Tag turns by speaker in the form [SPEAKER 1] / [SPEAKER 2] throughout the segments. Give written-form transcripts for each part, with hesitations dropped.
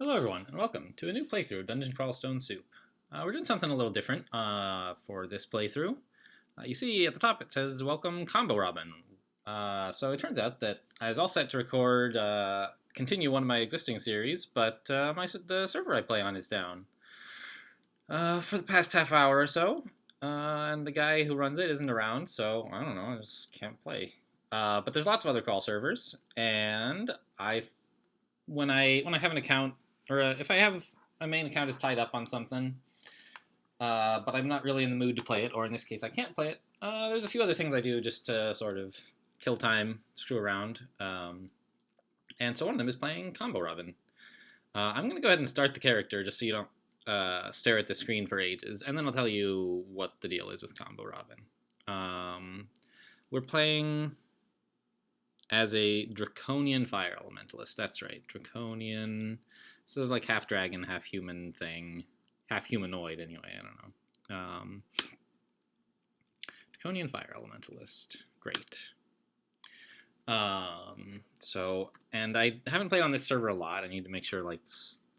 [SPEAKER 1] Hello everyone, and welcome to a new playthrough of Dungeon Crawl Stone Soup. We're doing something a little different for this playthrough. You see at the top it says, Welcome Combo Robin. So it turns out that I was all set to record, continue one of my existing series, but the server I play on is down for the past half hour or so, and the guy who runs it isn't around, so I don't know, I just can't play. But there's lots of other crawl servers, and when I have an account, or if I have a main account is tied up on something, but I'm not really in the mood to play it, or in this case I can't play it, there's a few other things I do just to sort of kill time, screw around, and so one of them is playing Combo Robin. I'm going to go ahead and start the character just so you don't stare at the screen for ages, and then I'll tell you what the deal is with Combo Robin. We're playing as a Draconian Fire Elementalist. That's right, Draconian. So like half dragon, half human thing. Half humanoid, anyway, I don't know. Draconian Fire Elementalist. Great. And I haven't played on this server a lot. I need to make sure, like,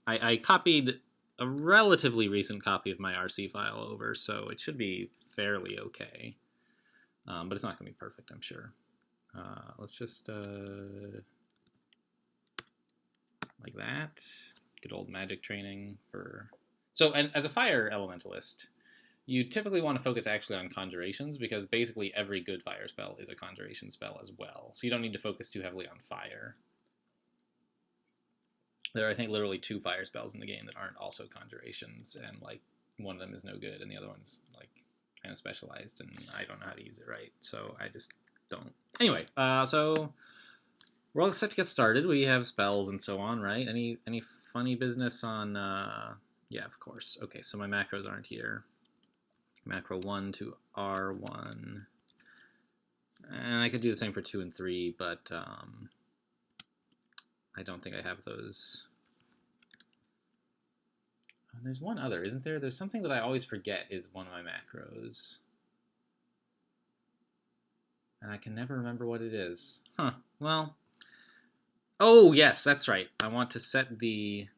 [SPEAKER 1] I copied a relatively recent copy of my RC file over, so it should be fairly okay. But it's not going to be perfect, I'm sure. Let's just, like that. Good old magic training for... So, and as a fire elementalist, you typically want to focus actually on conjurations, because basically every good fire spell is a conjuration spell as well. So you don't need to focus too heavily on fire. There are, I think, literally 2 fire spells in the game that aren't also conjurations, and, like, one of them is no good, and the other one's, like, kind of specialized, and I don't know how to use it right, so I just don't. Anyway, so we're all set to get started. We have spells and so on, right? Any funny business on... Yeah, of course. Okay, so my macros aren't here. Macro 1 to R1. And I could do the same for 2 and 3, but I don't think I have those. Oh, there's one other, isn't there? There's something that I always forget is one of my macros. And I can never remember what it is. Huh, well... Oh, yes, that's right. I want to set the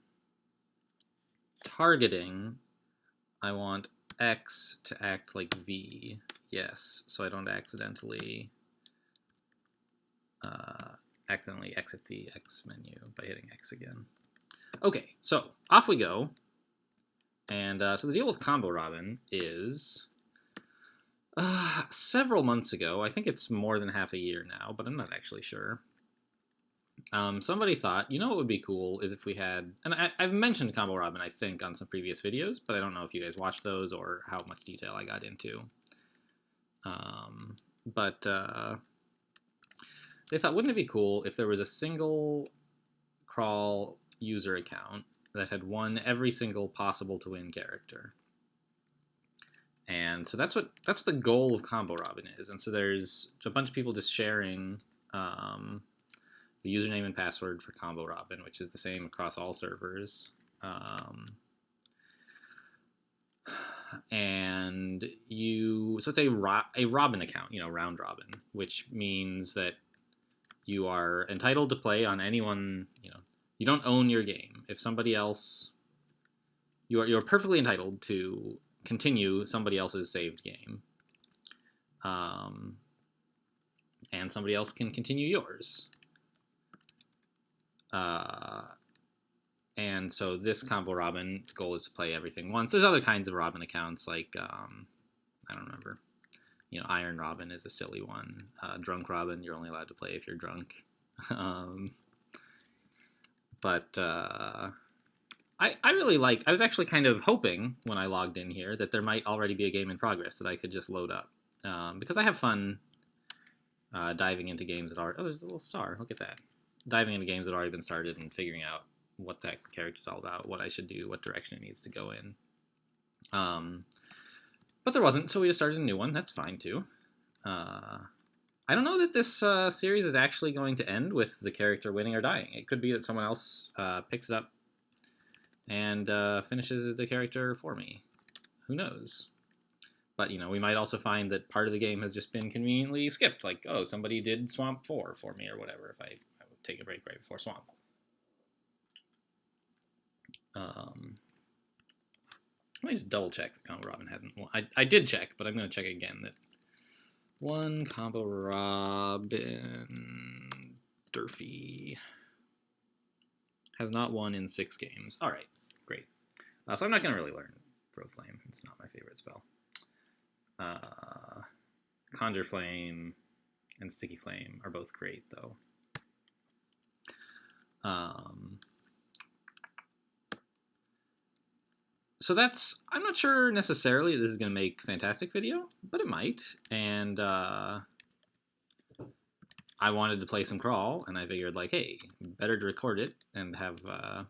[SPEAKER 1] targeting. I want X to act like V. Yes, so I don't accidentally exit the X menu by hitting X again. Okay, so off we go. And so the deal with Combo Robin is several months ago, I think it's more than half a year now, but I'm not actually sure. Somebody thought, you know what would be cool is if we had, and I've mentioned Combo Robin, I think, on some previous videos, but I don't know if you guys watched those or how much detail I got into. They thought, wouldn't it be cool if there was a single crawl user account that had won every single possible to win character? And so that's what the goal of Combo Robin is. And so there's a bunch of people just sharing the username and password for Combo Robin, which is the same across all servers. And so it's a Robin account, round robin, which means that you are entitled to play on anyone, you don't own your game. If somebody else, you're perfectly entitled to continue somebody else's saved game. And somebody else can continue yours. And so this Combo Robin goal is to play everything once. There's other kinds of Robin accounts, like, I don't remember. Iron Robin is a silly one. Drunk Robin, you're only allowed to play if you're drunk. I really I was actually kind of hoping when I logged in here that there might already be a game in progress that I could just load up. Because I have fun diving into games that are... Oh, there's a little star. Look at that. Diving into games that have already been started and figuring out what that character's all about, what I should do, what direction it needs to go in. But there wasn't, so we just started a new one. That's fine, too. I don't know that this series is actually going to end with the character winning or dying. It could be that someone else picks it up and finishes the character for me. Who knows? But, we might also find that part of the game has just been conveniently skipped. Like, oh, somebody did Swamp 4 for me or whatever if I would take a break right before Swamp. Let me just double check that comborobin hasn't. Well, I did check, but I'm going to check again that one comborobin DrFE has not won in 6 games. All right, great. So I'm not going to really learn Throw Flame. It's not my favorite spell. Conjure Flame and Sticky Flame are both great, though. So that's, I'm not sure necessarily this is going to make fantastic video, but it might. And I wanted to play some Crawl, and I figured, like, hey, better to record it and have a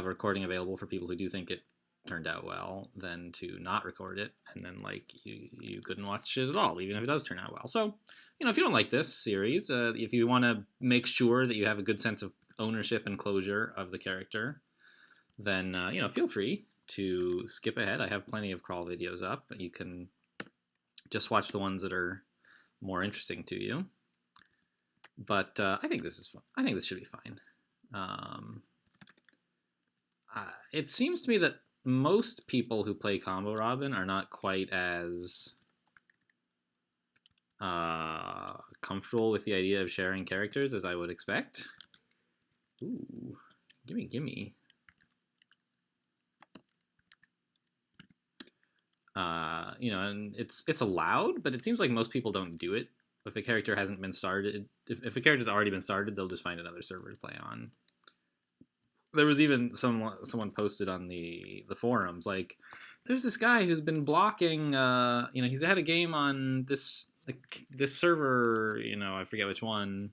[SPEAKER 1] recording available for people who do think it turned out well than to not record it, and then, like, you couldn't watch it at all, even if it does turn out well. So, you know, if you don't like this series, if you want to make sure that you have a good sense of ownership and closure of the character, then, you know, feel free to skip ahead. I have plenty of Crawl videos up, but you can just watch the ones that are more interesting to you. But I think this is fun. I think this should be fine. It seems to me that most people who play comborobin are not quite as comfortable with the idea of sharing characters as I would expect. Ooh, gimme. You know, and it's allowed, but it seems like most people don't do it. If a character hasn't been started, if a character's already been started, they'll just find another server to play on. There was even someone posted on the forums, like, there's this guy who's been blocking, you know, he's had a game on this server, you know, I forget which one,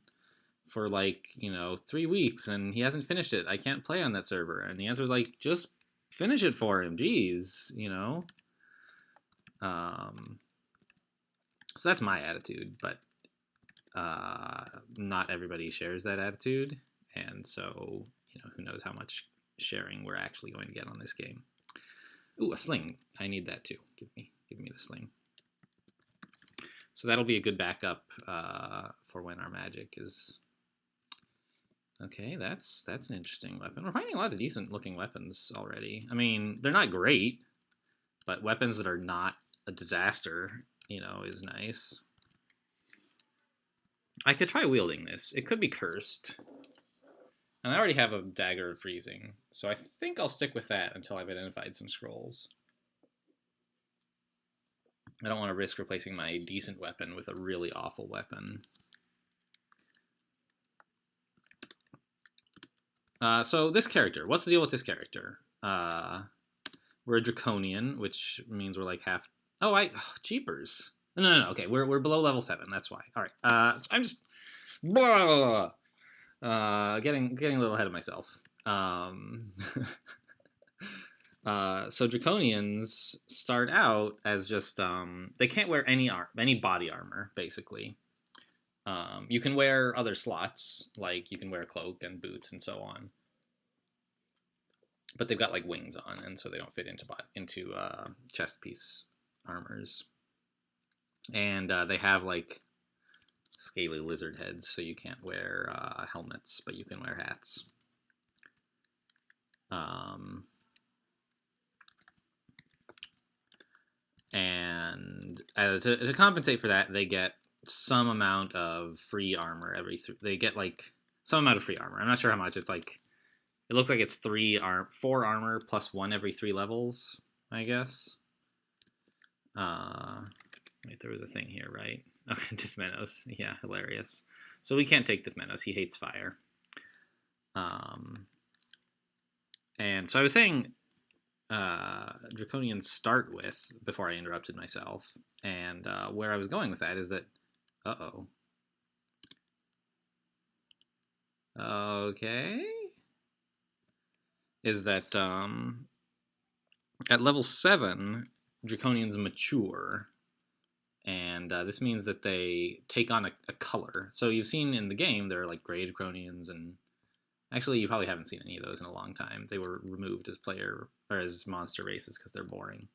[SPEAKER 1] for, like, you know, 3 weeks, and he hasn't finished it. I can't play on that server. And the answer is, like, just finish it for him. Jeez, you know. So that's my attitude, but not everybody shares that attitude, and so, you know, who knows how much sharing we're actually going to get on this game. Ooh, a sling. I need that too. Give me the sling. So that'll be a good backup for when our magic is. Okay, that's an interesting weapon. We're finding a lot of decent looking weapons already. I mean, they're not great, but weapons that are not a disaster, you know, is nice. I could try wielding this. It could be cursed. And I already have a dagger of freezing, so I think I'll stick with that until I've identified some scrolls. I don't want to risk replacing my decent weapon with a really awful weapon. So this character, what's the deal with this character? We're a Draconian, which means we're like half. Oh, jeepers. No. Okay, we're below level 7. That's why. All right. So I'm just getting a little ahead of myself. So Draconians start out as just they can't wear any body armor, basically. You can wear other slots, like you can wear a cloak and boots and so on. But they've got like wings on, and so they don't fit into chest piece armors. And they have like scaly lizard heads, so you can't wear helmets, but you can wear hats. And to compensate for that, they get some amount of free armor they get like some amount of free armor. I'm not sure how much. It's like, it looks like it's 4 armor plus 1 every 3 levels, I guess. Wait, there was a thing here, right? Okay, Dithmenos. Yeah, hilarious. So we can't take Dithmenos. He hates fire. And so I was saying Draconians start with, before I interrupted myself, and where I was going with that is that, okay, is that at level 7, Draconians mature, and this means that they take on a color. So you've seen in the game, there are like gray Draconians, and actually you probably haven't seen any of those in a long time. They were removed as as monster races because they're boring.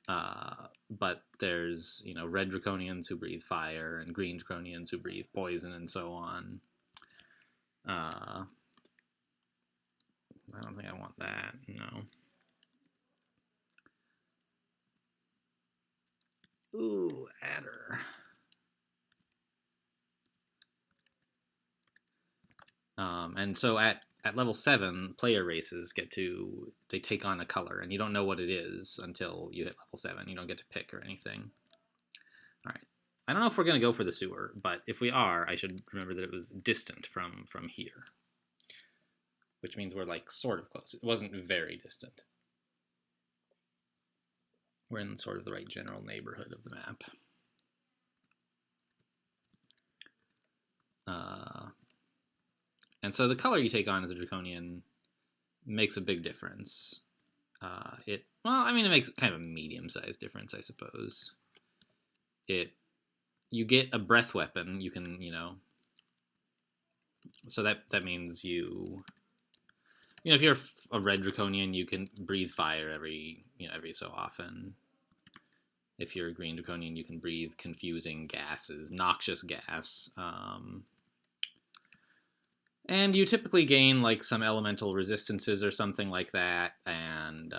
[SPEAKER 1] But there's, you know, red Draconians who breathe fire, and green Draconians who breathe poison, and so on. now. Ooh, adder. And so at level 7, player races they take on a color, and you don't know what it is until you hit level 7. You don't get to pick or anything. All right. I don't know if we're going to go for the sewer, but if we are, I should remember that it was distant from here. Which means we're like sort of close. It wasn't very distant. We're in sort of the right general neighborhood of the map. And so the color you take on as a Draconian makes a big difference. It makes kind of a medium-sized difference, I suppose. You get a breath weapon. You can, so that means if you're a red Draconian, you can breathe fire every so often. If you're a green Draconian, you can breathe confusing gases, noxious gas. And you typically gain like some elemental resistances or something like that, and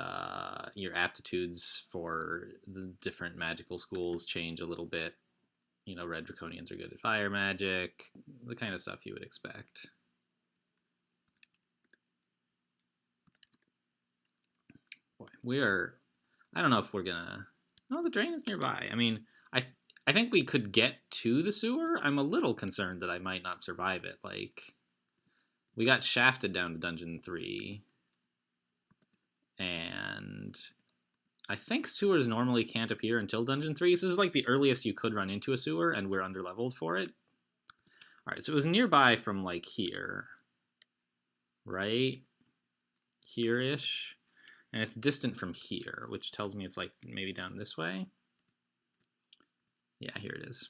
[SPEAKER 1] your aptitudes for the different magical schools change a little bit. Red Draconians are good at fire magic, the kind of stuff you would expect. Boy, I don't know if we're gonna... Oh, the drain is nearby. I mean, I think we could get to the sewer. I'm a little concerned that I might not survive it. Like, we got shafted down to Dungeon 3. And I think sewers normally can't appear until Dungeon 3. So this is like the earliest you could run into a sewer, and we're underleveled for it. Alright, so it was nearby from like here. Right? Here-ish. And it's distant from here, which tells me it's like maybe down this way. Yeah, here it is.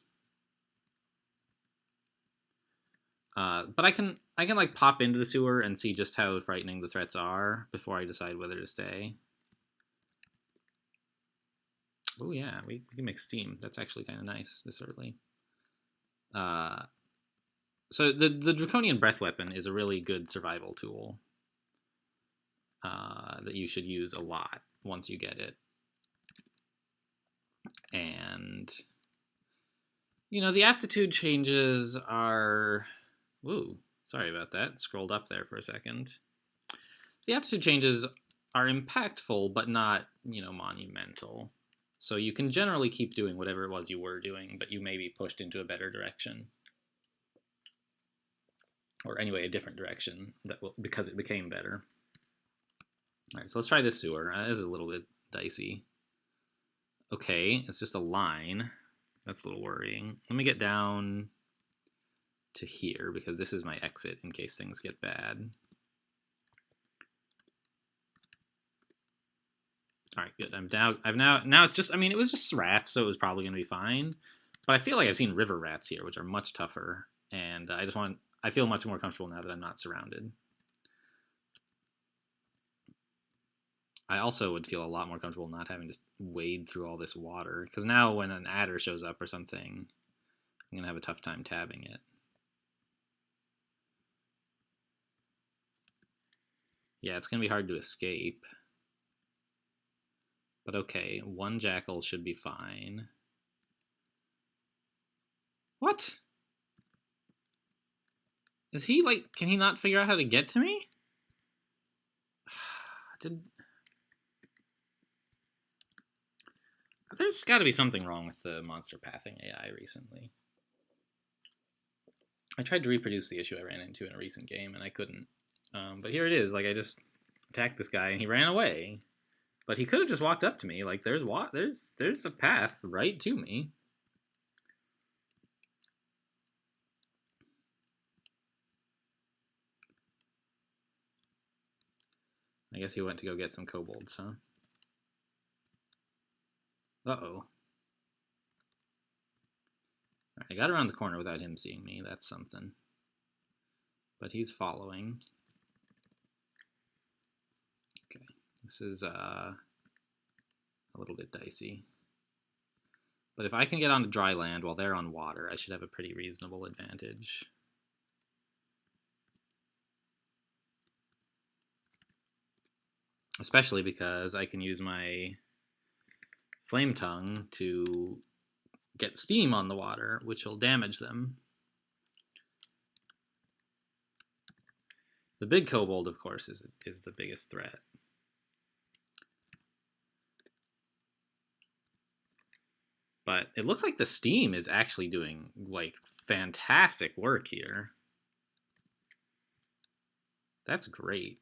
[SPEAKER 1] But I can like pop into the sewer and see just how frightening the threats are before I decide whether to stay. Oh yeah, we can make steam. That's actually kind of nice this early. So the Draconian Breath Weapon is a really good survival tool that you should use a lot once you get it. And, the aptitude changes are... Ooh, sorry about that. Scrolled up there for a second. The aptitude changes are impactful, but not, monumental. So you can generally keep doing whatever it was you were doing, but you may be pushed into a better direction. Or anyway, a different direction because it became better. All right, so let's try this sewer. This is a little bit dicey. Okay, it's just a line. That's a little worrying. Let me get down to here because this is my exit in case things get bad. All right, good. Now it's just, it was just rats, so it was probably going to be fine. But I feel like I've seen river rats here, which are much tougher. And I feel much more comfortable now that I'm not surrounded. I also would feel a lot more comfortable not having to wade through all this water. Because now when an adder shows up or something, I'm going to have a tough time tabbing it. Yeah, it's going to be hard to escape. But okay, one jackal should be fine. What? Is he, can he not figure out how to get to me? There's got to be something wrong with the monster pathing AI recently. I tried to reproduce the issue I ran into in a recent game, and I couldn't. But here it is. I just attacked this guy, and he ran away. But he could have just walked up to me. There's a path right to me. I guess he went to go get some kobolds, huh? Uh-oh. I got around the corner without him seeing me. That's something. But he's following. Okay. This is a little bit dicey. But if I can get onto dry land while they're on water, I should have a pretty reasonable advantage. especially because I can use my flame tongue to get steam on the water, which will damage them. The big kobold, of course, is the biggest threat. But it looks like the steam is actually doing, like, fantastic work here. That's great.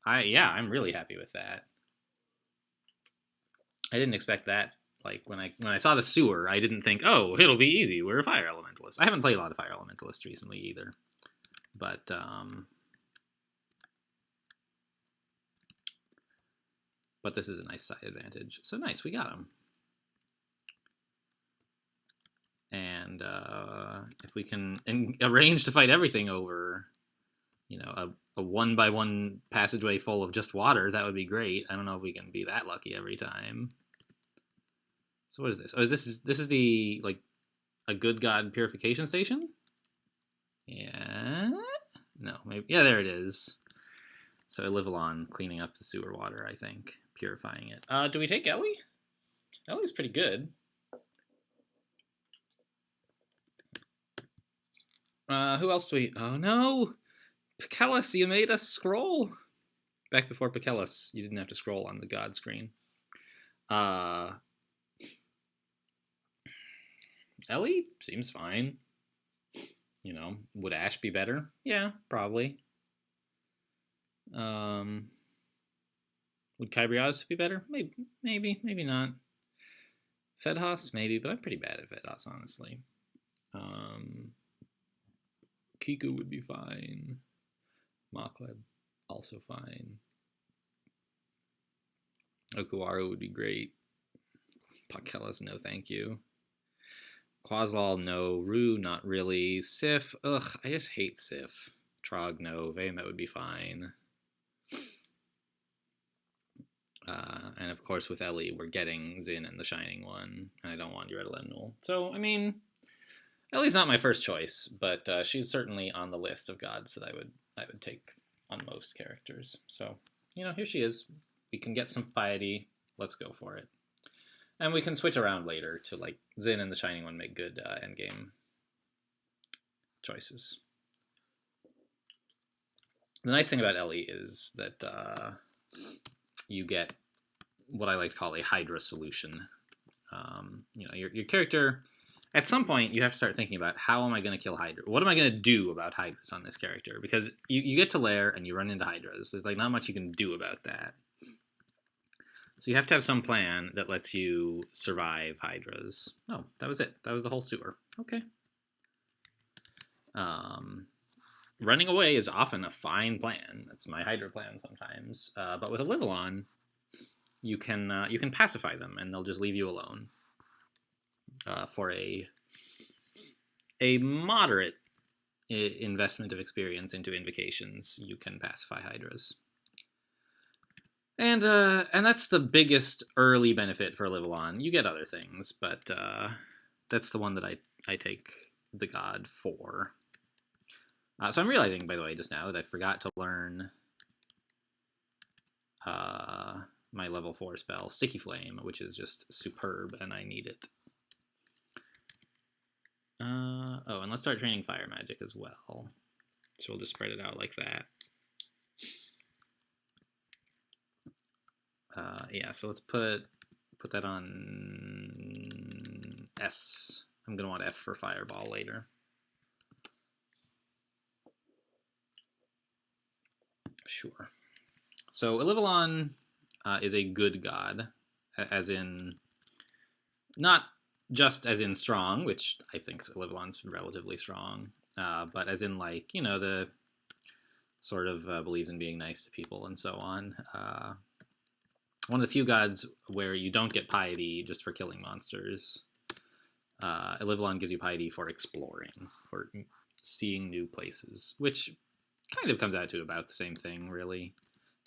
[SPEAKER 1] Yeah, I'm really happy with that. I didn't expect that. Like, when I saw the sewer, I didn't think, oh, it'll be easy. We're a fire elementalist. I haven't played a lot of fire elementalists recently either. But this is a nice side advantage. So nice, we got him. And if we can arrange to fight everything over, you know, a 1-by-1 passageway full of just water, that would be great. I don't know if we can be that lucky every time. So what is this? Oh, this is the, like, a good god purification station? Yeah? No, maybe. Yeah, there it is. So Livalon cleaning up the sewer water, I think. Purifying it. Do we take Ellie? Ellie's pretty good. Who else do we... Oh, no! Picellus, you made us scroll! Back before Picellus, you didn't have to scroll on the god screen. Ellie seems fine. You know, would Ash be better? Yeah, probably. Would Kybrios be better? Maybe not. Fedhas, maybe, but I'm pretty bad at Fedhas, honestly. Kiku would be fine. Mokled, also fine. Okuwaru would be great. Pacellus, no thank you. Quaslal, no. Rue, not really. Sif, ugh, I just hate Sif. Trog, no. Vehement would be fine. And of course with Ellie, we're getting Zin and the Shining One, and I don't want Uredalenul. So, I mean, Ellie's not my first choice, but she's certainly on the list of gods that I would take on most characters. So, you know, here she is. We can get some piety. Let's go for it. And we can switch around later to, like, Zin and the Shining One make good endgame choices. The nice thing about Ellie is that you get what I like to call a Hydra solution. You know, your character, at some point, you have to start thinking about, how am I going to kill Hydra? What am I going to do about Hydras on this character? Because you get to Lair and you run into Hydras. There's, like, not much you can do about that. So you have to have some plan that lets you survive Hydras. Oh, that was it. That was the whole sewer. Okay. Running away is often a fine plan. That's my Hydra plan sometimes. But with a Livalon, you can pacify them, and they'll just leave you alone. For a moderate investment of experience into invocations, you can pacify Hydras. And that's the biggest early benefit for Livalon. You get other things, but that's the one that I take the god for. So I'm realizing, by the way, just now that I forgot to learn my level 4 spell, Sticky Flame, which is just superb, and I need it. Oh, and let's start training Fire Magic as well. So we'll just spread it out like that. Yeah, so let's put that on S. I'm going to want F for Fireball later. Sure. So Livalon is a good god, as in, not just as in strong, which I think Livalon's relatively strong, but as in, like, you know, the sort of believes in being nice to people and so on. One of the few gods where you don't get piety just for killing monsters. Livalon gives you piety for exploring, for seeing new places, which kind of comes out to about the same thing, really.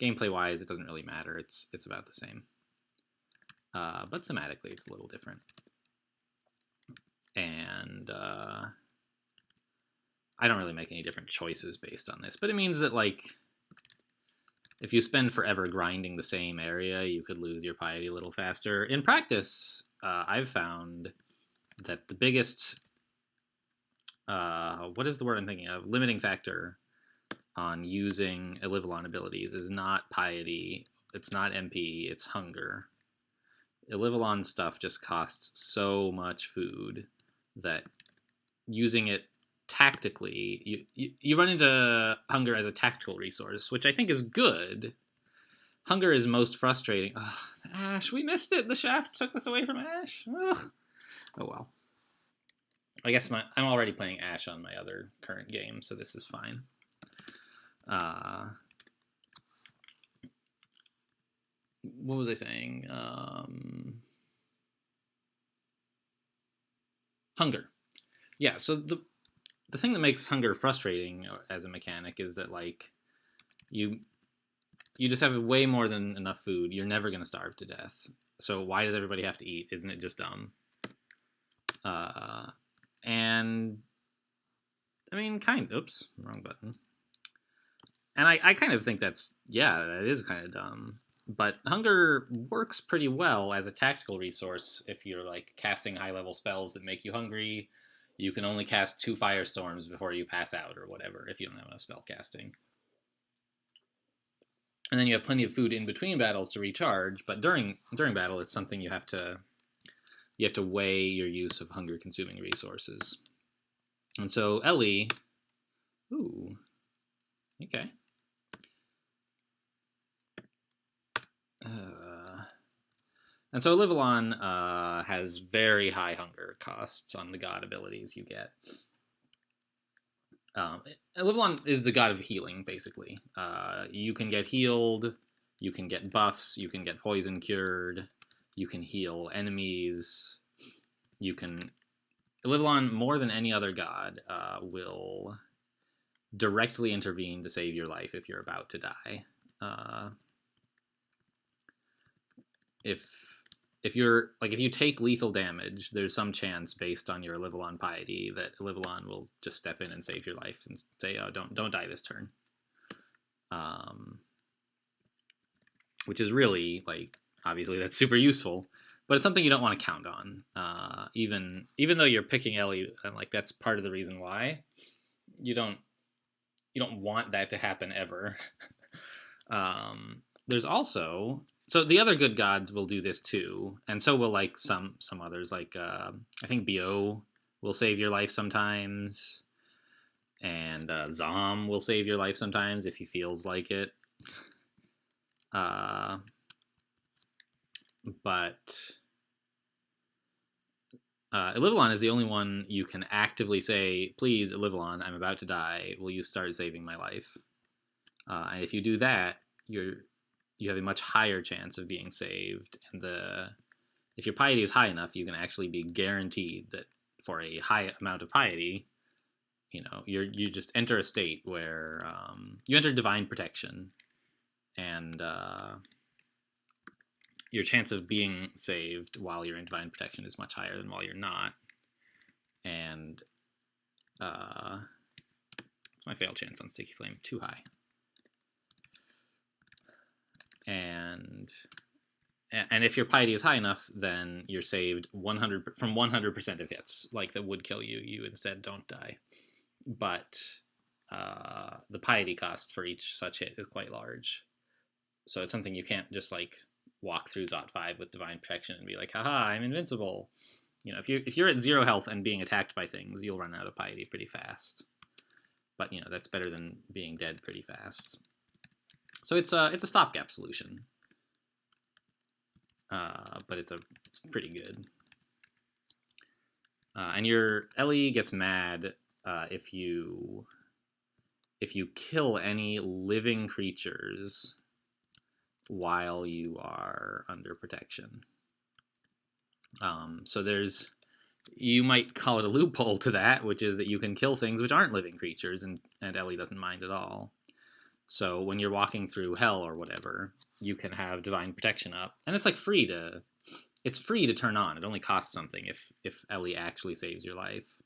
[SPEAKER 1] Gameplay-wise, it doesn't really matter. It's about the same. But thematically, it's a little different. And I don't really make any different choices based on this, but it means that, like, if you spend forever grinding the same area, you could lose your piety a little faster. In practice, I've found that the biggest, what is the word I'm thinking of? Limiting factor on using Elivalon abilities is not piety, it's not MP, it's hunger. Elivalon stuff just costs so much food that using it tactically, you run into hunger as a tactical resource, which I think is good. Hunger is most frustrating. Ugh, Ash, we missed it. The shaft took this away from Ash. Ugh. Oh well. I guess I'm already playing Ash on my other current game, so this is fine. What was I saying? Hunger. Yeah, so the thing that makes hunger frustrating as a mechanic is that, like, you just have way more than enough food. You're never going to starve to death. So why does everybody have to eat? Isn't it just dumb? And I mean, oops, wrong button. And I kind of think that is kind of dumb. But hunger works pretty well as a tactical resource if you're, like, casting high-level spells that make you hungry. You can only cast 2 firestorms before you pass out or whatever if you don't have enough spell casting. And then you have plenty of food in between battles to recharge, but during battle it's something you have to weigh your use of hunger-consuming resources. And so Ellie... Ooh. Okay. And so Elivalon has very high hunger costs on the god abilities you get. Elivalon is the god of healing, basically. You can get healed, you can get buffs, you can get poison cured, you can heal enemies, you can... Elivalon, more than any other god, will directly intervene to save your life if you're about to die. If you take lethal damage, there's some chance based on your Elivalon piety that Elivalon will just step in and save your life and say, "Oh, don't die this turn," which is really, like, obviously that's super useful, but it's something you don't want to count on. Even though you're picking Ellie, and, like, that's part of the reason why you don't want that to happen ever. There's also... So the other good gods will do this too, and so will, like, some others. Like, I think Bo will save your life sometimes, and Zom will save your life sometimes if he feels like it. But Elivalon is the only one you can actively say, "Please, Elivalon, I'm about to die. Will you start saving my life?" And if you do that, you have a much higher chance of being saved, and if your piety is high enough, you can actually be guaranteed that for a high amount of piety, you just enter a state where you enter divine protection, and your chance of being saved while you're in divine protection is much higher than while you're not. And it's my fail chance on Sticky Flame too high. And if your piety is high enough, then you're saved 100% of hits, like, that would kill you. You instead don't die. But the piety cost for each such hit is quite large. So it's something you can't just, like, walk through Zot 5 with divine protection and be like, haha, I'm invincible. If you're at 0 health and being attacked by things, you'll run out of piety pretty fast. But, that's better than being dead pretty fast. So it's a stopgap solution, but it's pretty good. And your Ellie gets mad if you kill any living creatures while you are under protection. So you might call it a loophole to that, which is that you can kill things which aren't living creatures, and Ellie doesn't mind at all. So when you're walking through hell or whatever, you can have divine protection up, and it's, like, free to turn on. It only costs something if Ellie actually saves your life.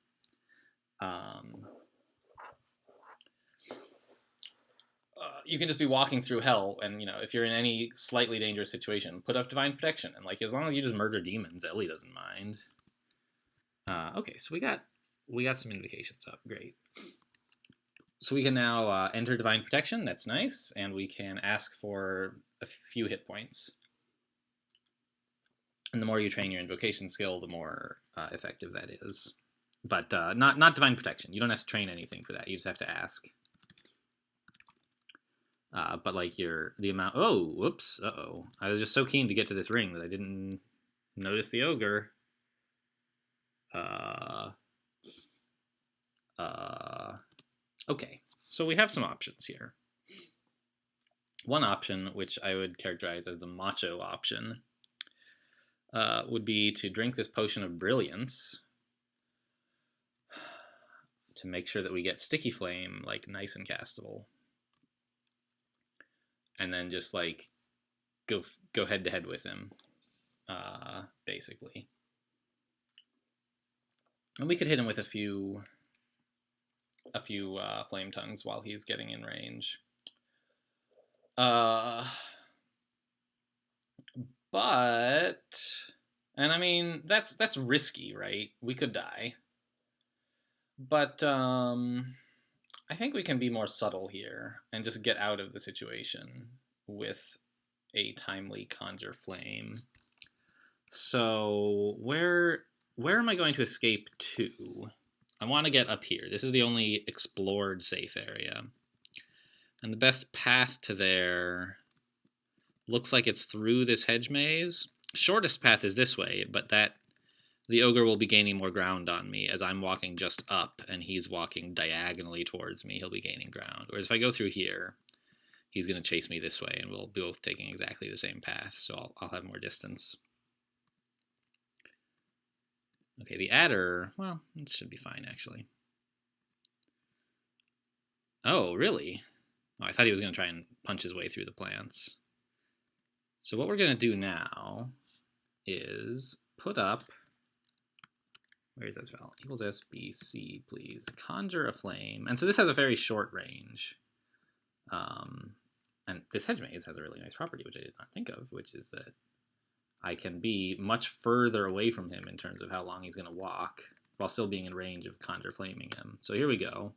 [SPEAKER 1] you can just be walking through hell, and, you know, if you're in any slightly dangerous situation, put up Divine Protection. And, like, as long as you just murder demons, Ellie doesn't mind. Okay, so we got some invocations up. Great. So we can now enter Divine Protection. That's nice. And we can ask for a few hit points. And the more you train your invocation skill, the more effective that is. But not Divine Protection. You don't have to train anything for that. You just have to ask. But like the amount. Oh, whoops. Uh-oh. I was just so keen to get to this ring that I didn't notice the ogre. Okay. So we have some options here. One option, which I would characterize as the macho option, would be to drink this potion of brilliance to make sure that we get Sticky Flame, like, nice and castable. And then just, like, go head to head with him, basically. And we could hit him with a few flame tongues while he's getting in range. But, and I mean, that's risky, right? We could die. But I think we can be more subtle here and just get out of the situation with a timely Conjure Flame. So where am I going to escape to? I want to get up here. This is the only explored safe area. And the best path to there looks like it's through this hedge maze. Shortest path is this way, but the ogre will be gaining more ground on me as I'm walking just up and he's walking diagonally towards me. He'll be gaining ground. Whereas if I go through here, he's going to chase me this way and we'll be both taking exactly the same path, so I'll have more distance. Okay, the adder, well, it should be fine, actually. Oh, really? Oh, I thought he was going to try and punch his way through the plants. So what we're going to do now is put up, where is that spell? Equals SBC, please. Conjure a flame. And so this has a very short range. And this hedge maze has a really nice property, which I did not think of, which is that I can be much further away from him in terms of how long he's going to walk, while still being in range of Conjure Flaming him. So here we go.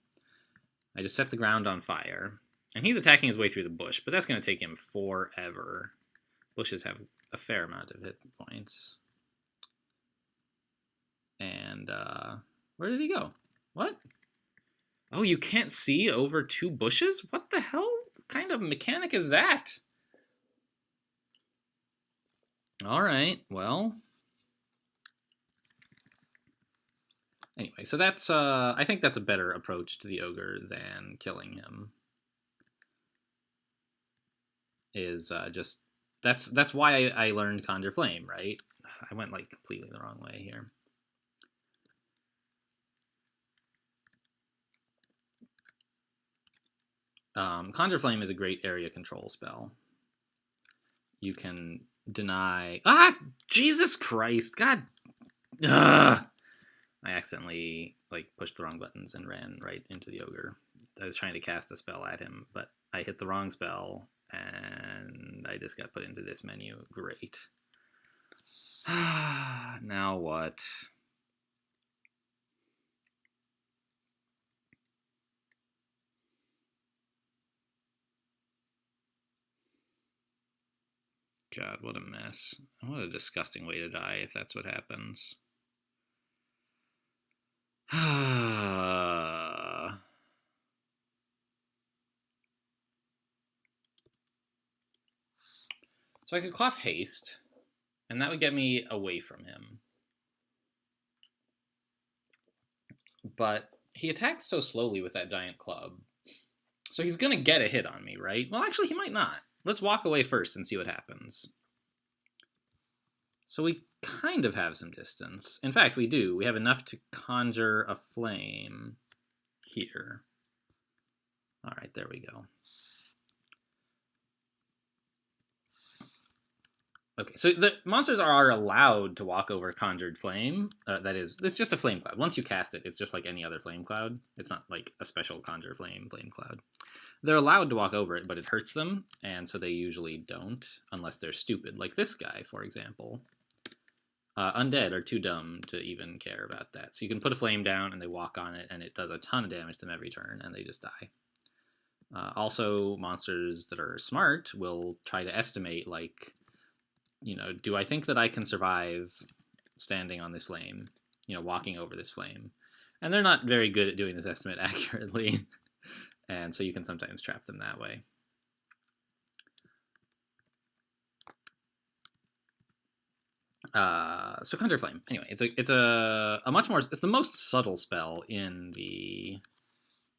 [SPEAKER 1] I just set the ground on fire. And he's attacking his way through the bush, but that's going to take him forever. Bushes have a fair amount of hit points. And, where did he go? What? Oh, you can't see over 2 bushes? What the hell kind of mechanic is that? Alright, well. Anyway, so that's, I think that's a better approach to the ogre than killing him. Is, just, that's why I learned Conjure Flame, right? I went, like, completely the wrong way here. Conjure Flame is a great area control spell. You can deny... Ah! Jesus Christ! God! Ugh! I accidentally, like, pushed the wrong buttons and ran right into the ogre. I was trying to cast a spell at him, but I hit the wrong spell, and I just got put into this menu. Great. Now what? God, what a mess. What a disgusting way to die if that's what happens. So I could quaff haste, and that would get me away from him. But he attacks so slowly with that giant club. So he's going to get a hit on me, right? Well, actually, he might not. Let's walk away first and see what happens. So we kind of have some distance. In fact, we do. We have enough to conjure a flame here. All right, there we go. Okay, so the monsters are allowed to walk over Conjured Flame. That is, it's just a flame cloud. Once you cast it, it's just like any other flame cloud. It's not like a special Conjure flame cloud. They're allowed to walk over it, but it hurts them, and so they usually don't, unless they're stupid. Like this guy, for example. Undead are too dumb to even care about that. So you can put a flame down, and they walk on it, and it does a ton of damage to them every turn, and they just die. Also, monsters that are smart will try to estimate, like, you know, do I think that I can survive standing on this flame, you know, walking over this flame? And they're not very good at doing this estimate accurately, and so you can sometimes trap them that way. So Conjure Flame. Anyway, it's a much more, it's the most subtle spell in the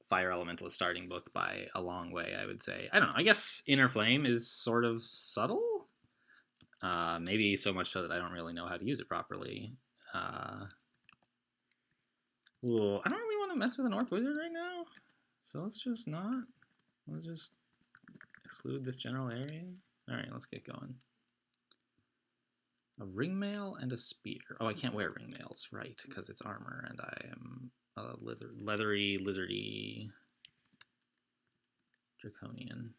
[SPEAKER 1] Fire Elementalist starting book by a long way, I would say. I don't know. I guess Inner Flame is sort of subtle. Maybe so much so that I don't really know how to use it properly. I don't really want to mess with an Orc Wizard right now, so let's just not. Let's just exclude this general area. All right, let's get going. A ringmail and a spear. Oh, I can't wear ringmails, right, because it's armor, and I am a leathery, lizardy draconian.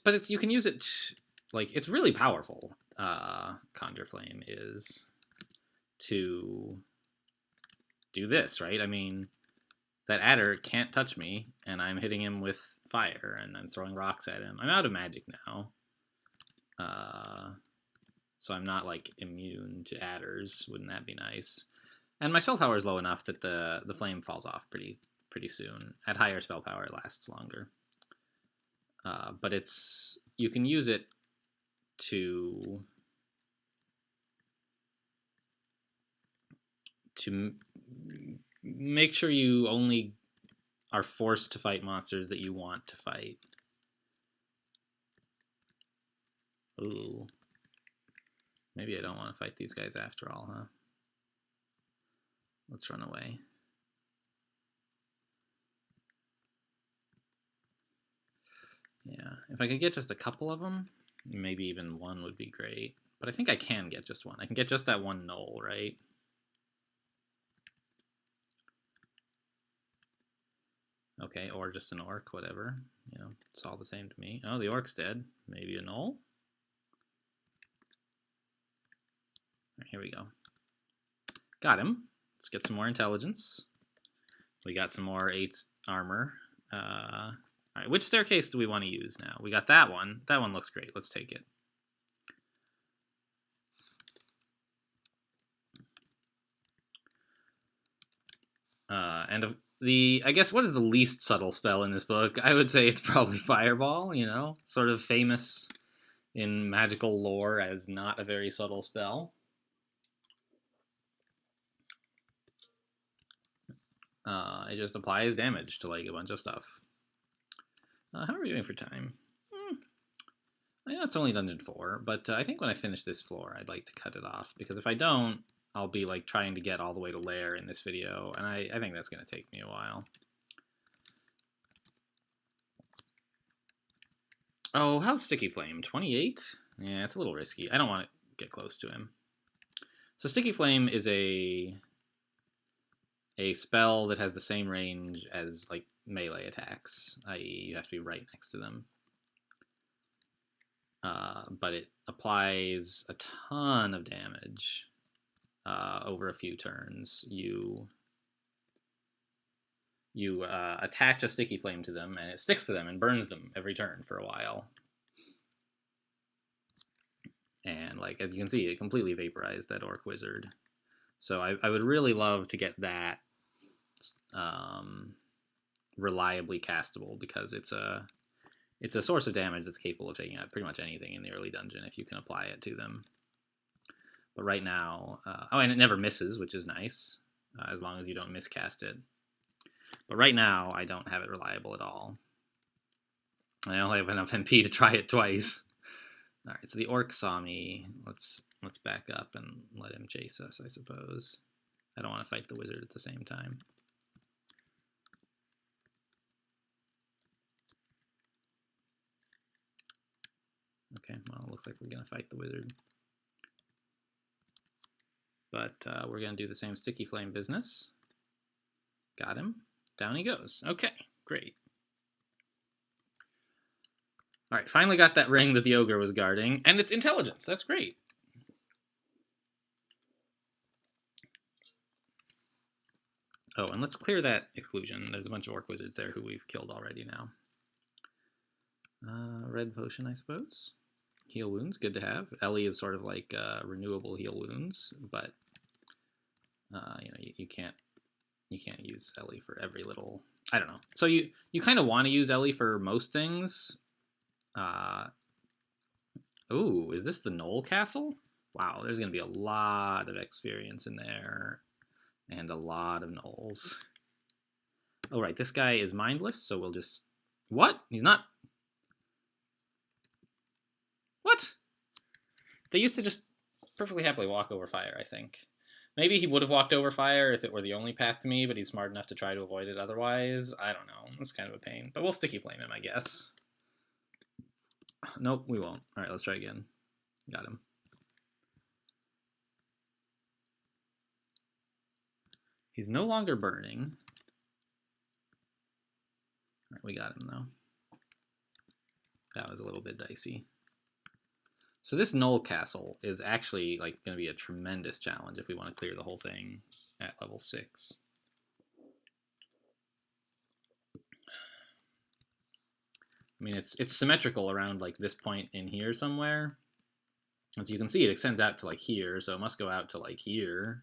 [SPEAKER 1] But you can use it, like, it's really powerful. Conjure Flame is to do this, right? I mean, that adder can't touch me, and I'm hitting him with fire, and I'm throwing rocks at him. I'm out of magic now, so I'm not, like, immune to adders. Wouldn't that be nice? And my spell power is low enough that the flame falls off pretty soon. At higher spell power, it lasts longer. But you can use it to make sure you only are forced to fight monsters that you want to fight. Ooh. Maybe I don't want to fight these guys after all, huh? Let's run away. Yeah, if I could get just a couple of them, maybe even one would be great. But I think I can get just one. I can get just that one knoll, right? Okay, or just an orc, whatever. You know, it's all the same to me. Oh, the orc's dead. Maybe a knoll? Right, here we go. Got him. Let's get some more intelligence. We got some more 8 armor. All right, which staircase do we want to use now? We got that one. That one looks great. Let's take it. I guess, what is the least subtle spell in this book? I would say it's probably Fireball, you know? Sort of famous in magical lore as not a very subtle spell. It just applies damage to, like, a bunch of stuff. How are we doing for time? I know it's only Dungeon 4, but I think when I finish this floor, I'd like to cut it off, because if I don't, I'll be, like, trying to get all the way to Lair in this video, and I think that's going to take me a while. Oh, how's Sticky Flame? 28? Yeah, it's a little risky. I don't want to get close to him. So Sticky Flame is a spell that has the same range as, like, melee attacks, i.e. you have to be right next to them. But it applies a ton of damage over a few turns. You attach a Sticky Flame to them, and it sticks to them and burns them every turn for a while. And, like, as you can see, it completely vaporized that Orc Wizard. So I would really love to get that reliably castable, because it's a source of damage that's capable of taking out pretty much anything in the early dungeon if you can apply it to them. But right now, oh, and it never misses, which is nice, as long as you don't miscast it. But right now, I don't have it reliable at all. I only have enough MP to try it twice. All right, so the orc saw me. Let's back up and let him chase us, I suppose. I don't want to fight the wizard at the same time. Okay, well, it looks like we're going to fight the wizard. But we're going to do the same sticky flame business. Got him. Down he goes. Okay, great. All right, finally got that ring that the ogre was guarding, and it's intelligence. That's great. Oh, and let's clear that exclusion. There's a bunch of orc wizards there who we've killed already now. Red potion, I suppose. Heal wounds, good to have. Ellie is sort of like renewable heal wounds, but you know, you can't use Ellie for every little. I don't know. So you kind of want to use Ellie for most things. Ooh, is this the Knoll Castle? Wow, there's gonna be a lot of experience in there, and a lot of gnolls. Oh right, this guy is mindless, so we'll just. What? He's not. What? They used to just perfectly happily walk over fire, I think. Maybe he would have walked over fire if it were the only path to me, but he's smart enough to try to avoid it otherwise. I don't know. It's kind of a pain. But we'll sticky flame him, I guess. Nope, we won't. Alright, let's try again. Got him. He's no longer burning. Alright, we got him, though. That was a little bit dicey. So this Knoll Castle is actually like going to be a tremendous challenge if we want to clear the whole thing at level 6. I mean, it's symmetrical around like this point in here somewhere. As you can see, it extends out to like here, so it must go out to like here.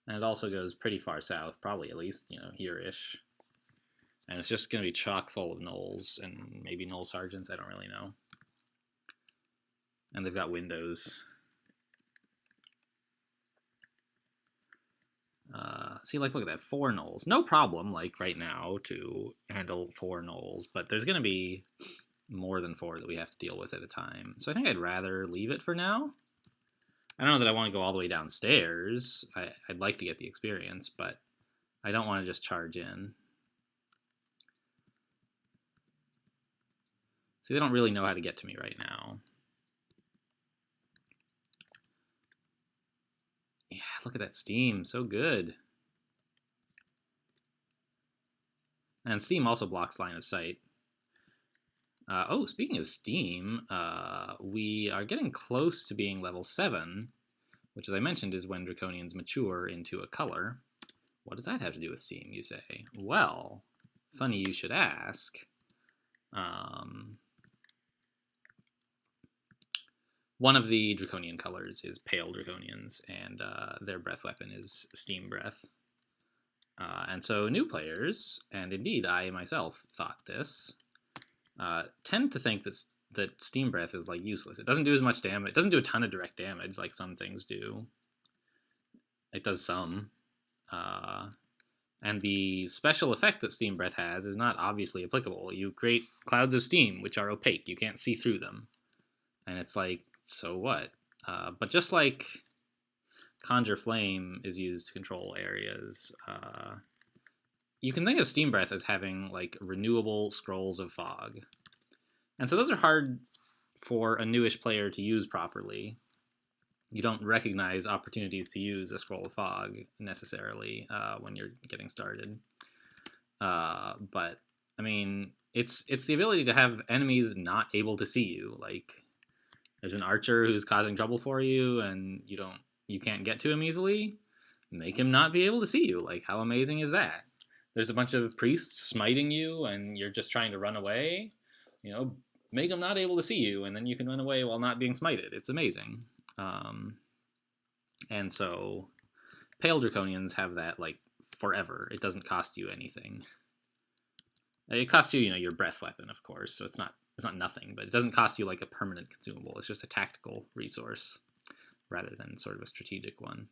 [SPEAKER 1] And it also goes pretty far south, probably at least, you know, here-ish. And it's just going to be chock full of gnolls and maybe gnoll sergeants, I don't really know. And they've got windows. See, like, look at that, 4 gnolls. No problem, like, right now to handle 4 gnolls, but there's going to be more than 4 that we have to deal with at a time. So I think I'd rather leave it for now. I don't know that I want to go all the way downstairs. I'd like to get the experience, but I don't want to just charge in. See, they don't really know how to get to me right now. Yeah, look at that steam. So good. And steam also blocks line of sight. Oh, speaking of steam, we are getting close to being level 7, which, as I mentioned, is when Draconians mature into a color. What does that have to do with steam, you say? Well, funny you should ask. One of the Draconian colors is Pale Draconians, and their breath weapon is Steam Breath. And so new players, and indeed I myself thought this, tend to think that Steam Breath is like useless. It doesn't do as much damage. It doesn't do a ton of direct damage like some things do. It does some. And the special effect that Steam Breath has is not obviously applicable. You create clouds of steam, which are opaque. You can't see through them. And it's like, so what? But just like Conjure Flame is used to control areas, you can think of Steam Breath as having like renewable scrolls of fog. And so those are hard for a newish player to use properly. You don't recognize opportunities to use a scroll of fog necessarily when you're getting started. But I mean, it's the ability to have enemies not able to see you. Like, there's an archer who's causing trouble for you, and you can't get to him easily. Make him not be able to see you. Like, how amazing is that? There's a bunch of priests smiting you, and you're just trying to run away. You know, make them not able to see you, and then you can run away while not being smited. It's amazing. And so, Pale Draconians have that like forever. It doesn't cost you anything. It costs you, your breath weapon, of course. So it's not nothing, but it doesn't cost you like a permanent consumable. It's just a tactical resource rather than sort of a strategic one.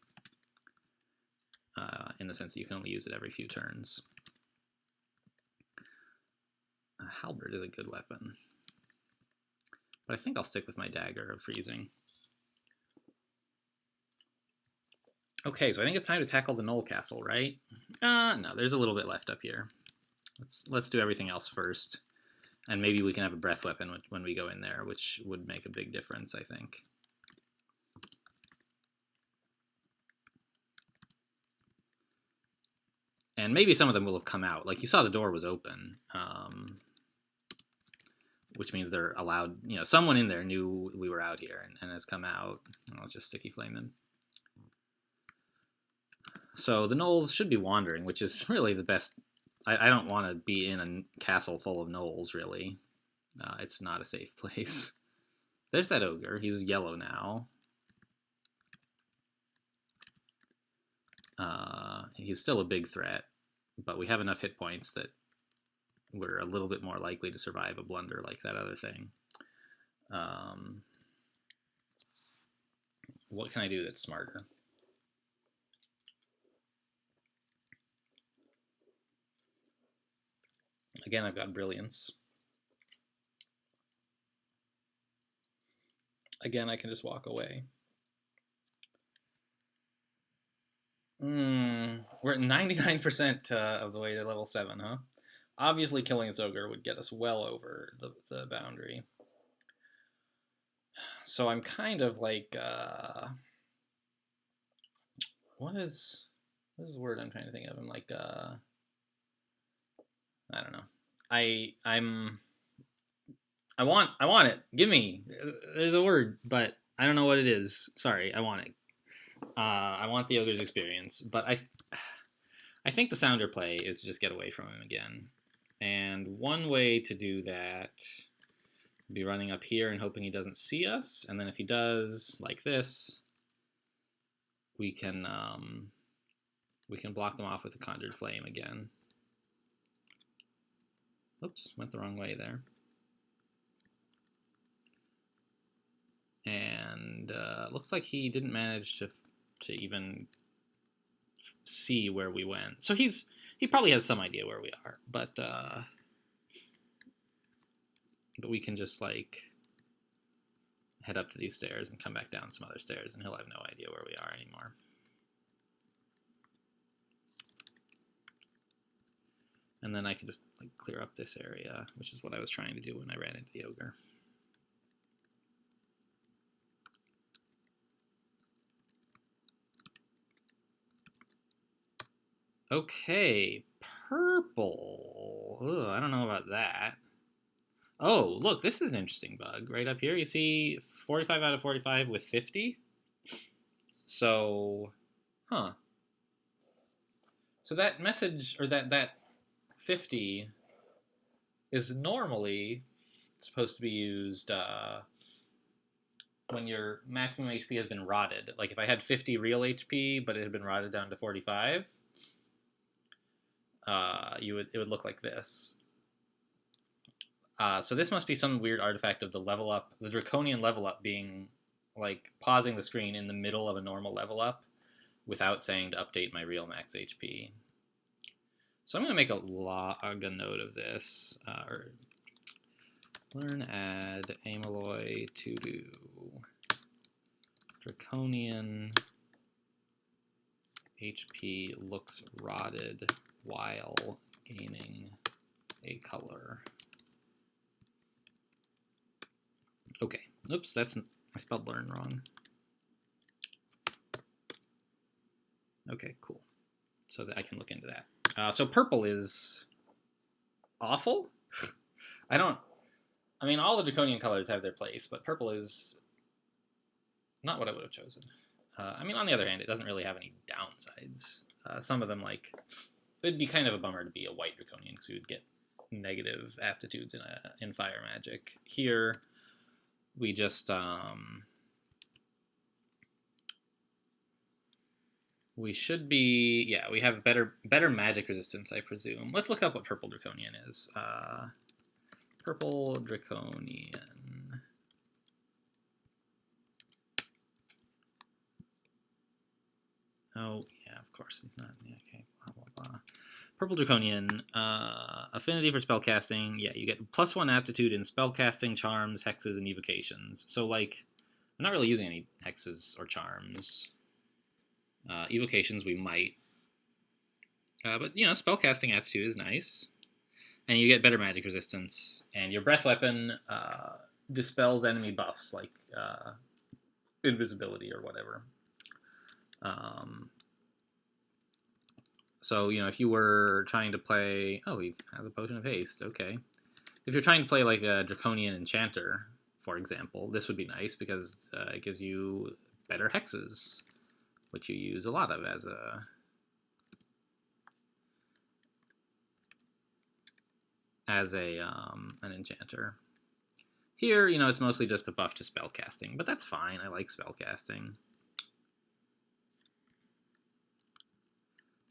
[SPEAKER 1] In the sense that you can only use it every few turns. Halberd is a good weapon. But I think I'll stick with my Dagger of Freezing. Okay, so I think it's time to tackle the Knoll Castle, right? No, there's a little bit left up here. Let's do everything else first. And maybe we can have a breath weapon when we go in there, which would make a big difference, I think. And maybe some of them will have come out. Like, you saw the door was open, which means they're allowed, you know, someone in there knew we were out here and has come out. Let's just sticky flame them. So the gnolls should be wandering, which is really the best. I don't want to be in a castle full of gnolls, really. It's not a safe place. There's that ogre. He's yellow now. He's still a big threat, but we have enough hit points that we're a little bit more likely to survive a blunder like that other thing. What can I do that's smarter? Again, I've got brilliance. Again, I can just walk away. We're at 99% of the way to level 7, huh? Obviously, killing this ogre would get us well over the boundary. So I'm kind of like, what is the word I'm trying to think of? I'm like, I don't know. I want it. Give me. There's a word, but I don't know what it is. Sorry, I want it. I want the ogre's experience, but I think the sounder play is to just get away from him again. And one way to do that would be running up here and hoping he doesn't see us. And then if he does, like this, we can block him off with the conjured flame again. Oops, went the wrong way there. And looks like he didn't manage to even see where we went. So he probably has some idea where we are, but we can just like head up to these stairs and come back down some other stairs, and he'll have no idea where we are anymore. And then I can just like clear up this area, which is what I was trying to do when I ran into the ogre. Okay, purple. Ugh, I don't know about that. Oh, look, this is an interesting bug. Right up here, you see 45 out of 45 with 50. So, huh. So that message, or that 50 is normally supposed to be used when your maximum HP has been rotted. Like if I had 50 real HP, but it had been rotted down to 45, it would look like this. So this must be some weird artifact of the level up, the draconian level up being like pausing the screen in the middle of a normal level up without saying to update my real max HP. So I'm going to make a note of this. Learn add amyloid to do draconian HP looks rotted while gaining a color. Okay. Oops, I spelled learn wrong. Okay, cool. So that I can look into that. So purple is awful. I mean, all the draconian colors have their place, but purple is not what I would have chosen. I mean, on the other hand, it doesn't really have any downsides. Some of them, like, it'd be kind of a bummer to be a white draconian because we would get negative aptitudes in fire magic. Here, we just we should be, yeah, we have better magic resistance, I presume. Let's look up what purple draconian is. Purple draconian. Oh, yeah, of course, he's not. Yeah, okay, blah, blah, blah. Purple draconian, affinity for spellcasting. Yeah, you get +1 aptitude in spellcasting, charms, hexes, and evocations. So, like, I'm not really using any hexes or charms. Evocations we might. But, you know, spellcasting aptitude is nice. and you get better magic resistance, and your breath weapon dispels enemy buffs like invisibility or whatever. So, you know, if you were trying to play... Oh, he has a potion of haste. Okay. If you're trying to play like a draconian enchanter, for example, this would be nice because it gives you better hexes, which you use a lot of as an enchanter. Here, you know, it's mostly just a buff to spellcasting, but that's fine. I like spellcasting.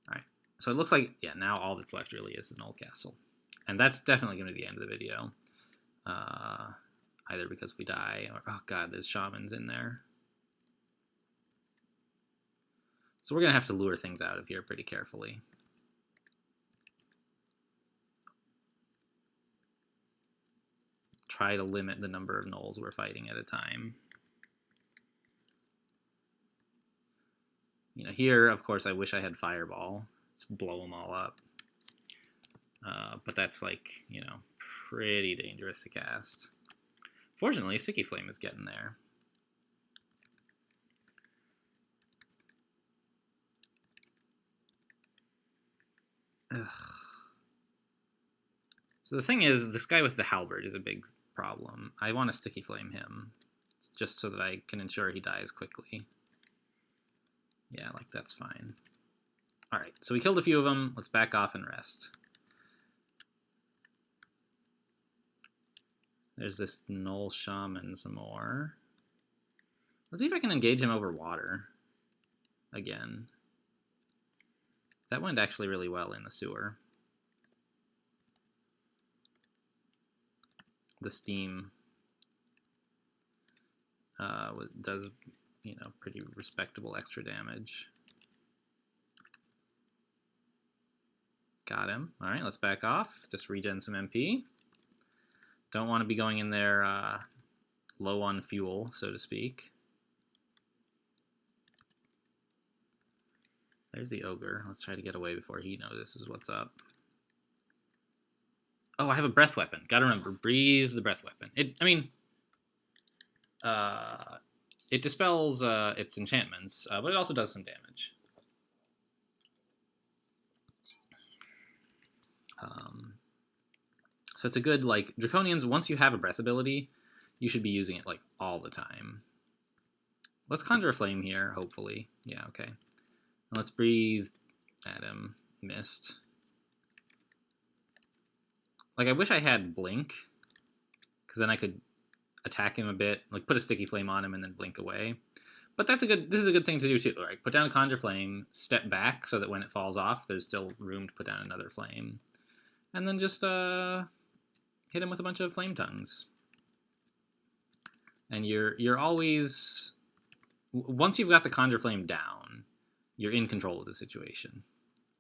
[SPEAKER 1] All right, so it looks like, yeah, now all that's left really is the Knoll Castle. And that's definitely going to be the end of the video. Either because we die, or, oh god, there's shamans in there. So we're going to have to lure things out of here pretty carefully. Try to limit the number of gnolls we're fighting at a time. You know, here, of course, I wish I had Fireball. Just blow them all up. But that's, like, you know, pretty dangerous to cast. Fortunately, Sticky Flame is getting there. Ugh. So the thing is, this guy with the halberd is a big problem. I want to Sticky Flame him, just so that I can ensure he dies quickly. Yeah, like, that's fine. Alright, so we killed a few of them. Let's back off and rest. There's this Gnoll Shaman some more. Let's see if I can engage him over water again. That went actually really well in the sewer. The steam does, you know, pretty respectable extra damage. Got him. All right, let's back off. Just regen some MP. Don't want to be going in there low on fuel, so to speak. There's the ogre. Let's try to get away before he notices what's up. Oh, I have a breath weapon. Gotta remember, breathe the breath weapon. It dispels its enchantments, but it also does some damage. So it's a good, like, Draconians, once you have a breath ability, you should be using it, like, all the time. Let's conjure a flame here, hopefully. Yeah, okay. Let's breathe at him. Missed. Like, I wish I had blink, because then I could attack him a bit, like, put a sticky flame on him and then blink away. But this is a good thing to do, too. Right? Put down a conjure flame, step back so that when it falls off, there's still room to put down another flame. And then just, hit him with a bunch of flame tongues. And you're always... Once you've got the conjure flame down, you're in control of the situation.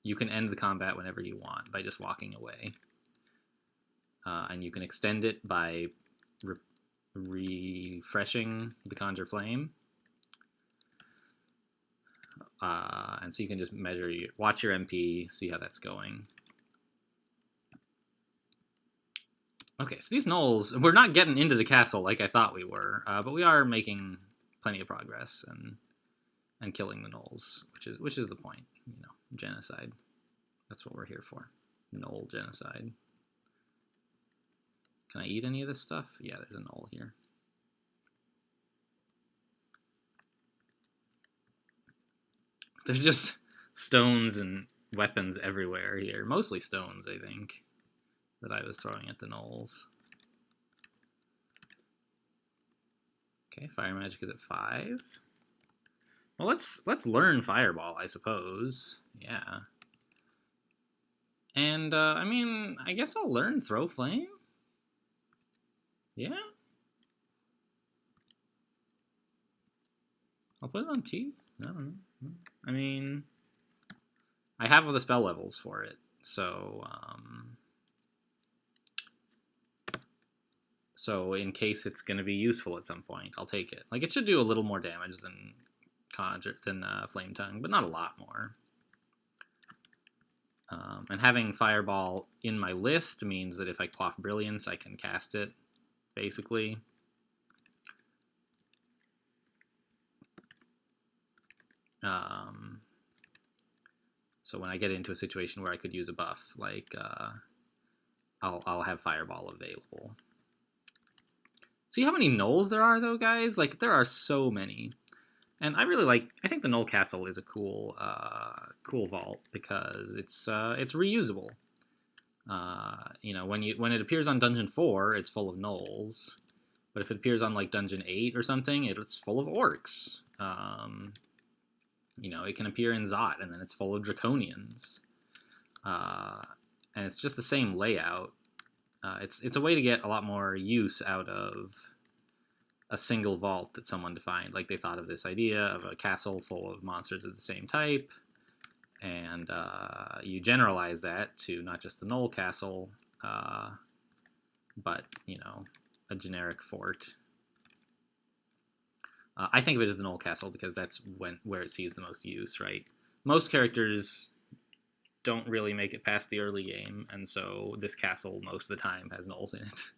[SPEAKER 1] You can end the combat whenever you want by just walking away. And you can extend it by refreshing the conjure flame. And so you can just watch your MP, see how that's going. Okay, so these gnolls, we're not getting into the castle like I thought we were, but we are making plenty of progress and killing the gnolls, which is the point, you know, genocide. That's what we're here for, gnoll genocide. Can I eat any of this stuff? Yeah, there's a gnoll here. There's just stones and weapons everywhere here, mostly stones, I think, that I was throwing at the gnolls. Okay, fire magic is at 5. Well, let's learn Fireball, I suppose. Yeah. And I mean, I guess I'll learn Throw Flame. Yeah. I'll put it on T. I don't know. I mean, I have all the spell levels for it, so so in case it's going to be useful at some point, I'll take it. Like, it should do a little more damage than Flame Tongue, but not a lot more. And having Fireball in my list means that if I quaff Brilliance, I can cast it, basically. So when I get into a situation where I could use a buff, like I'll have Fireball available. See how many Nulls there are, though, guys? Like, there are so many. And I really like. I think the Null Castle is a cool, cool vault because it's reusable. You know, when it appears on Dungeon 4, it's full of Nulls, but if it appears on like Dungeon 8 or something, it's full of Orcs. You know, it can appear in Zot, and then it's full of Draconians. And it's just the same layout. It's a way to get a lot more use out of a single vault that someone defined. Like, they thought of this idea of a castle full of monsters of the same type, and you generalize that to not just the Null Castle, but, you know, a generic fort. I think of it as the Null Castle because that's where it sees the most use, right? Most characters don't really make it past the early game, and so this castle most of the time has Nulls in it.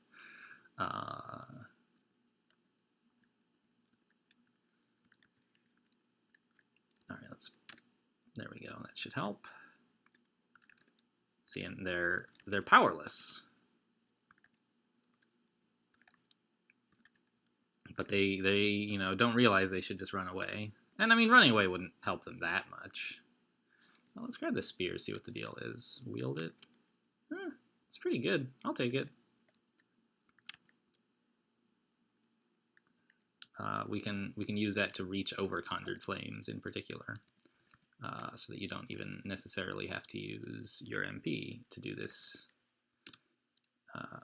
[SPEAKER 1] Alright, there we go, that should help. See, and they're powerless. But they you know, don't realize they should just run away. And I mean, running away wouldn't help them that much. Well, let's grab the spear, see what the deal is. Wield it. It's pretty good. I'll take it. We can use that to reach over Conjured Flames in particular, so that you don't even necessarily have to use your MP to do this.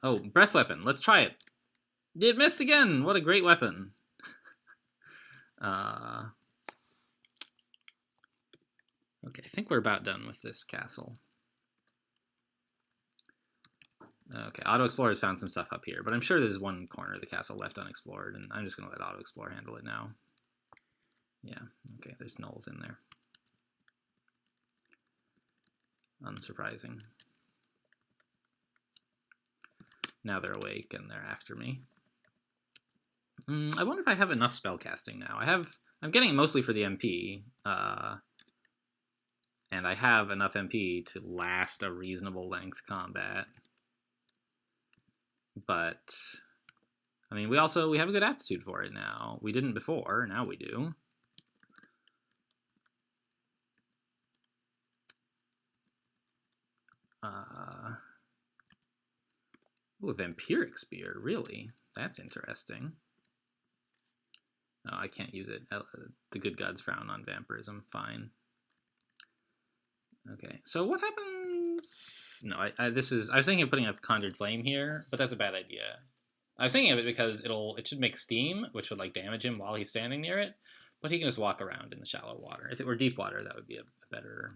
[SPEAKER 1] Oh, Breath Weapon. Let's try it. It missed again! What a great weapon. Okay, I think we're about done with this castle. Okay, Auto Explorer's found some stuff up here, but I'm sure there's one corner of the castle left unexplored, and I'm just going to let Auto Explorer handle it now. Yeah, okay, there's Nulls in there. Unsurprising. Now they're awake and they're after me. I wonder if I have enough spellcasting now. I'm getting it mostly for the MP, and I have enough MP to last a reasonable length combat. But I mean, we have a good aptitude for it now. We didn't before, now we do. Ooh, a Vampiric Spear, really? That's interesting. No, I can't use it. The good gods frown on vampirism. Fine. Okay, so what happens? No, I was thinking of putting a Conjured Flame here, but that's a bad idea. I was thinking of it because it should make steam, which would like damage him while he's standing near it, but he can just walk around in the shallow water. If it were deep water, that would be a better,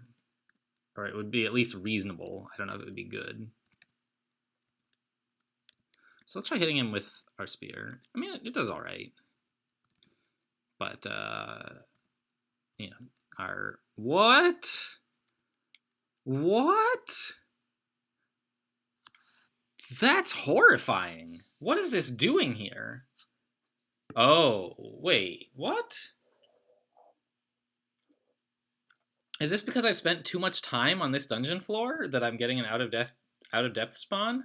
[SPEAKER 1] or it would be at least reasonable. I don't know if it would be good. So let's try hitting him with our spear. I mean, it does all right. But, you know, what? What? That's horrifying. What is this doing here? Oh, wait, what? Is this because I spent too much time on this dungeon floor that I'm getting an out of depth spawn?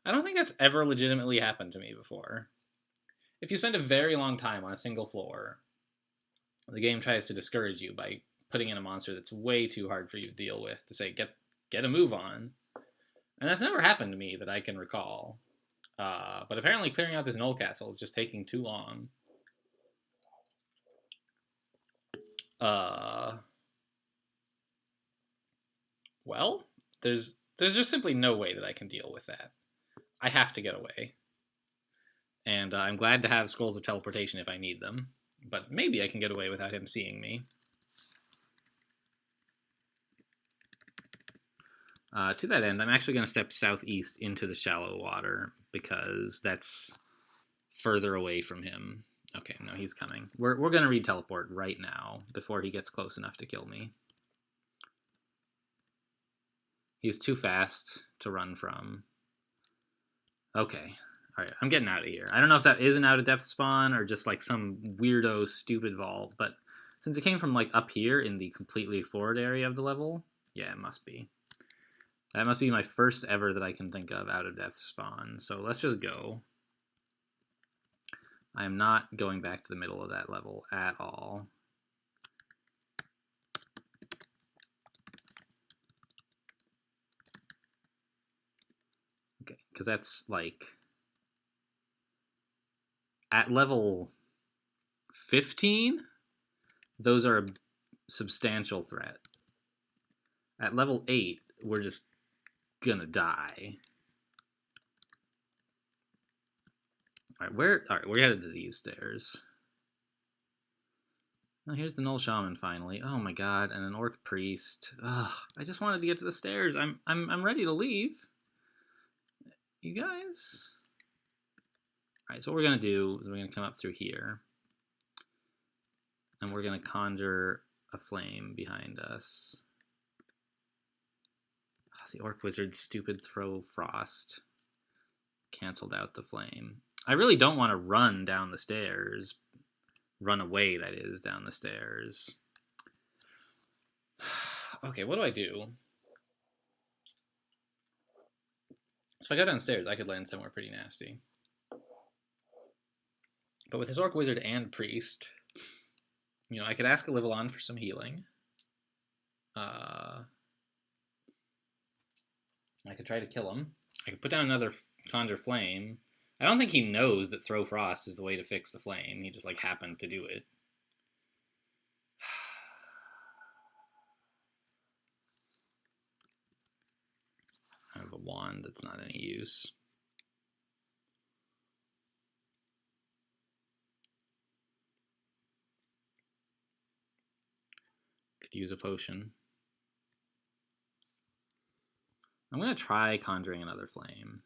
[SPEAKER 1] I don't think that's ever legitimately happened to me before. If you spend a very long time on a single floor, the game tries to discourage you by putting in a monster that's way too hard for you to deal with, to say, get a move on. And that's never happened to me that I can recall. But apparently clearing out this Null Castle is just taking too long. Well, there's just simply no way that I can deal with that. I have to get away. And I'm glad to have Scrolls of Teleportation if I need them. But maybe I can get away without him seeing me. To that end, I'm actually going to step southeast into the shallow water, because that's further away from him. Okay, no, he's coming. We're going to read Teleport right now, before he gets close enough to kill me. He's too fast to run from. Okay. Alright, I'm getting out of here. I don't know if that is an out-of-depth spawn or just like some weirdo stupid vault, but since it came from like up here in the completely explored area of the level, yeah, it must be. That must be my first ever that I can think of out-of-depth spawn. So let's just go. I am not going back to the middle of that level at all. Okay, because that's like at level 15, those are a substantial threat. At level 8, we're just gonna die. Alright, we're headed to these stairs. Oh, here's the Null Shaman finally. Oh my god, and an Orc Priest. Ugh, I just wanted to get to the stairs. I'm ready to leave. You guys? Alright, so what we're gonna do is we're gonna come up through here. And we're gonna conjure a flame behind us. Oh, the Orc Wizard's stupid throw frost canceled out the flame. I really don't want to run down the stairs. Run away, that is, down the stairs. Okay, what do I do? So if I go downstairs, I could land somewhere pretty nasty. But with this Orc Wizard and Priest, you know, I could ask a Livelon for some healing. I could try to kill him. I could put down another Conjure Flame. I don't think he knows that Throw Frost is the way to fix the flame. He just, like, happened to do it. I have a wand that's not any use. Could use a potion. I'm going to try conjuring another flame.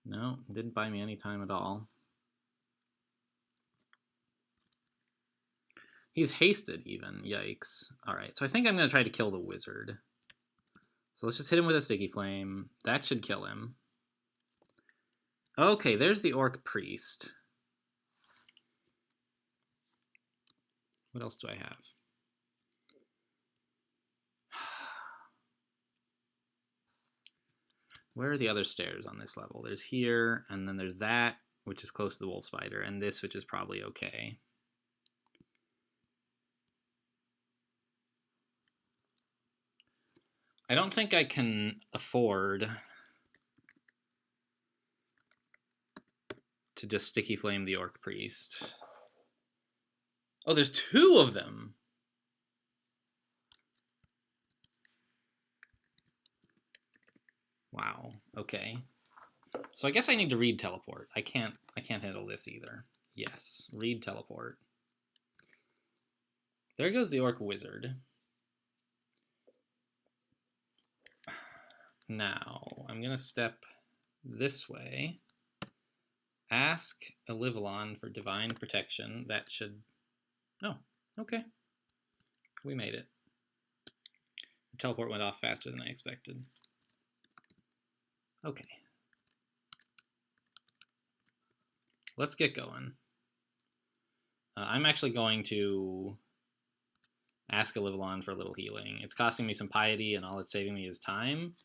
[SPEAKER 1] No, didn't buy me any time at all. He's hasted even, yikes. Alright, so I think I'm going to try to kill the wizard. So let's just hit him with a sticky flame. That should kill him. Okay, there's the Orc Priest. What else do I have? Where are the other stairs on this level? There's here, and then there's that, which is close to the wolf spider, and this, which is probably okay. I don't think I can afford to just sticky flame the Orc Priest. Oh, there's 2 of them! Wow, okay. So I guess I need to read teleport. I can't handle this either. Yes, read teleport. There goes the Orc Wizard. Now, I'm gonna step this way. Ask a Livelon for divine protection. That should... Oh, okay. We made it. The teleport went off faster than I expected. Okay. Let's get going. I'm actually going to ask a Livelon for a little healing. It's costing me some piety, and all it's saving me is time.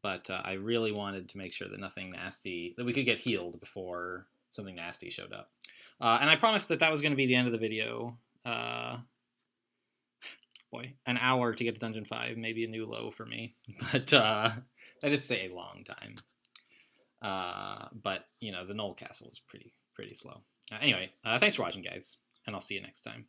[SPEAKER 1] But I really wanted to make sure that nothing nasty, that we could get healed before something nasty showed up. And I promised that that was going to be the end of the video. Boy, an hour to get to Dungeon 5 may be a new low for me. But that is to say a long time. But, you know, the Knoll Castle was pretty slow. Anyway, thanks for watching, guys, and I'll see you next time.